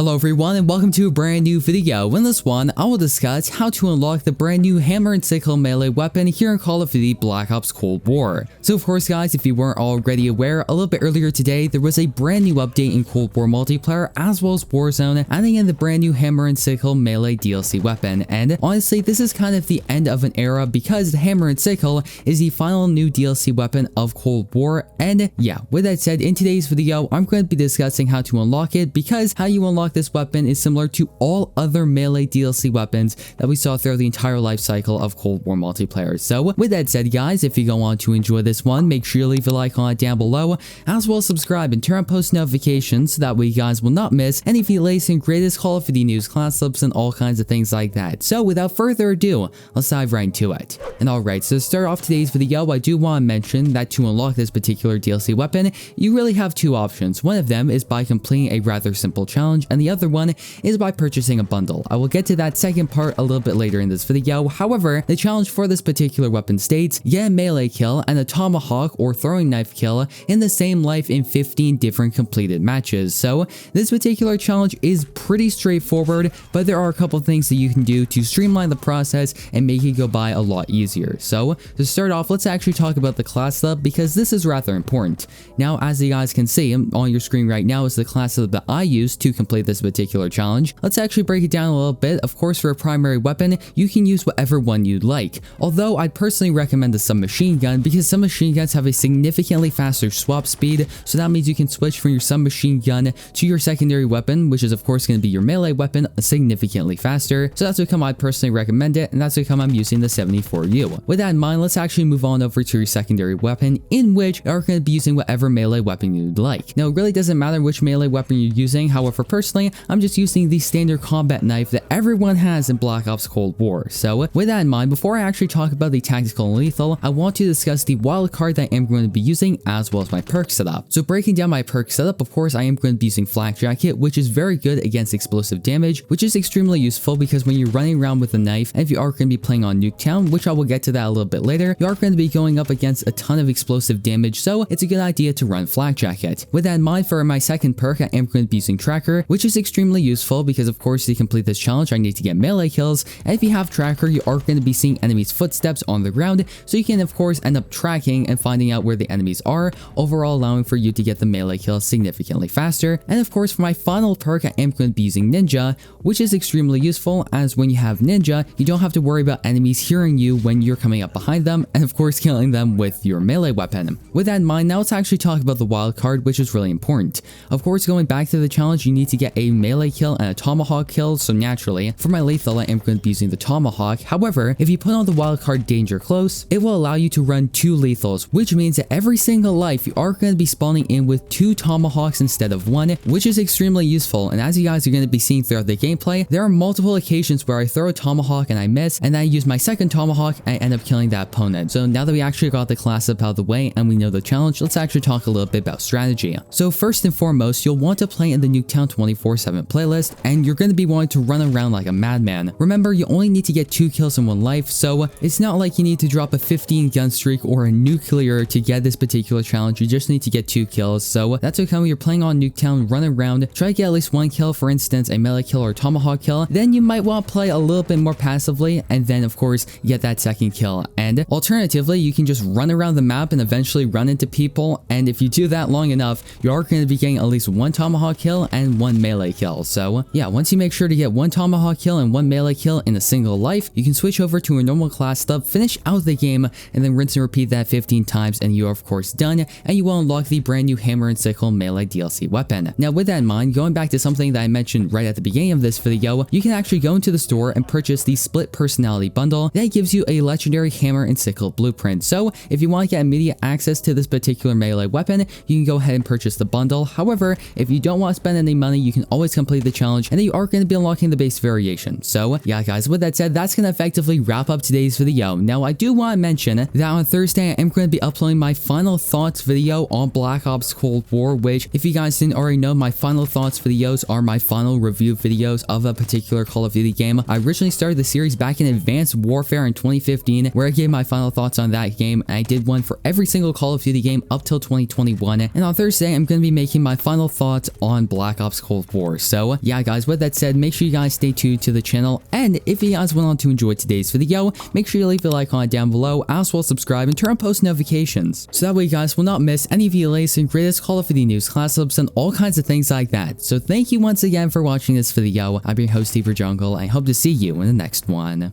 Hello everyone and welcome to a brand new video. In this one, I will discuss how to unlock the brand new Hammer and Sickle melee weapon here in Call of Duty Black Ops Cold War. So of course guys, if you weren't already aware, a little bit earlier today, there was a brand new update in Cold War multiplayer as well as Warzone, adding in the brand new Hammer and Sickle melee DLC weapon. And honestly, this is kind of the end of an era because the Hammer and Sickle is the final new DLC weapon of Cold War. And yeah, with that said, in today's video, I'm going to be discussing how to unlock it, because how you unlock this weapon is similar to all other melee DLC weapons that we saw throughout the entire life cycle of Cold War multiplayer. So with that said guys, if you go on to enjoy this one, make sure you leave a like on it down below, as well as subscribe and turn on post notifications so that way you guys will not miss any of the latest and greatest Call of Duty news, class slips, and all kinds of things like that. So without further ado, let's dive right into it. And alright, so to start off today's video, I do want to mention that to unlock this particular DLC weapon, you really have two options. One of them is by completing a rather simple challenge, and the other one is by purchasing a bundle. I will get to that second part a little bit later in this video. However, the challenge for this particular weapon states, get a melee kill and a tomahawk or throwing knife kill in the same life in 15 different completed matches. So this particular challenge is pretty straightforward, but there are a couple things that you can do to streamline the process and make it go by a lot easier. So to start off, let's actually talk about the class setup, because this is rather important. Now, as you guys can see on your screen right now is the class setup that I use to complete this particular challenge. Let's actually break it down a little bit. Of course, for a primary weapon, you can use whatever one you'd like. Although I'd personally recommend the submachine gun, because submachine guns have a significantly faster swap speed. So that means you can switch from your submachine gun to your secondary weapon, which is of course going to be your melee weapon, significantly faster. So that's how come I personally recommend it, and that's how come I'm using the 74U. With that in mind, let's actually move on over to your secondary weapon, in which you are going to be using whatever melee weapon you'd like. Now, it really doesn't matter which melee weapon you're using. However, personally, I'm just using the standard combat knife that everyone has in Black Ops Cold War. So with that in mind, before I actually talk about the tactical and lethal, I want to discuss the wildcard that I am going to be using, as well as my perk setup. So breaking down my perk setup, of course, I am going to be using flak jacket, which is very good against explosive damage, which is extremely useful because when you're running around with a knife, and if you are going to be playing on Nuketown, which I will get to that a little bit later, you are going to be going up against a ton of explosive damage, so it's a good idea to run flak jacket. With that in mind, for my second perk, I am going to be using tracker, which is extremely useful because of course to complete this challenge I need to get melee kills, and if you have tracker, you are going to be seeing enemies' footsteps on the ground, so you can of course end up tracking and finding out where the enemies are, overall allowing for you to get the melee kills significantly faster. And of course, for my final perk, I am going to be using ninja, which is extremely useful, as when you have ninja, you don't have to worry about enemies hearing you when you're coming up behind them, and of course killing them with your melee weapon. With that in mind, now let's actually talk about the wild card, which is really important. Of course, going back to the challenge, you need to get a melee kill and a tomahawk kill, so naturally, for my lethal, I am going to be using the tomahawk. However, if you put on the wildcard danger close, it will allow you to run 2 lethals, which means that every single life, you are going to be spawning in with 2 tomahawks instead of 1, which is extremely useful. And as you guys are going to be seeing throughout the gameplay, there are multiple occasions where I throw a tomahawk and I miss, and then I use my second tomahawk and I end up killing that opponent. So now that we actually got the class up out of the way and we know the challenge, let's actually talk a little bit about strategy. So first and foremost, you'll want to play in the Nuketown 24/7 playlist, and you're going to be wanting to run around like a madman. Remember, you only need to get 2 kills in 1 life, so it's not like you need to drop a 15 gun streak or a nuclear to get this particular challenge. You just need to get 2 kills. So that's okay when you're playing on Nuketown, run around, try to get at least 1 kill, for instance a melee kill or a tomahawk kill. Then you might want to play a little bit more passively, and then of course get that second kill. And alternatively, you can just run around the map and eventually run into people, and if you do that long enough, you are going to be getting at least 1 tomahawk kill and 1 melee kill. So yeah, once you make sure to get 1 tomahawk kill and 1 melee kill in a single life, you can switch over to a normal class setup, finish out the game, and then rinse and repeat that 15 times, and you are of course done, and you will unlock the brand new Hammer and Sickle melee DLC weapon. Now with that in mind, going back to something that I mentioned right at the beginning of this video, you can actually go into the store and purchase the split personality bundle that gives you a legendary Hammer and Sickle blueprint. So if you want to get immediate access to this particular melee weapon, you can go ahead and purchase the bundle. However, if you don't want to spend any money, you can always complete the challenge, and then you are going to be unlocking the base variation. So yeah guys, with that said, that's going to effectively wrap up today's video. Now I do want to mention that on Thursday I am going to be uploading my final thoughts video on Black Ops Cold War, which if you guys didn't already know, my final thoughts videos are my final review videos of a particular Call of Duty game. I originally started the series back in Advanced Warfare in 2015, where I gave my final thoughts on that game, and I did one for every single Call of Duty game up till 2021. And on Thursday I'm going to be making my final thoughts on Black Ops Cold Cold War. So yeah guys, with that said, make sure you guys stay tuned to the channel, and if you guys went on to enjoy today's video, make sure you leave a like on it down below, as well as subscribe and turn on post notifications, so that way you guys will not miss any of the latest and greatest Call of Duty news, class ups, and all kinds of things like that. So thank you once again for watching this video. I'm your host, Jungle, and I hope to see you in the next one.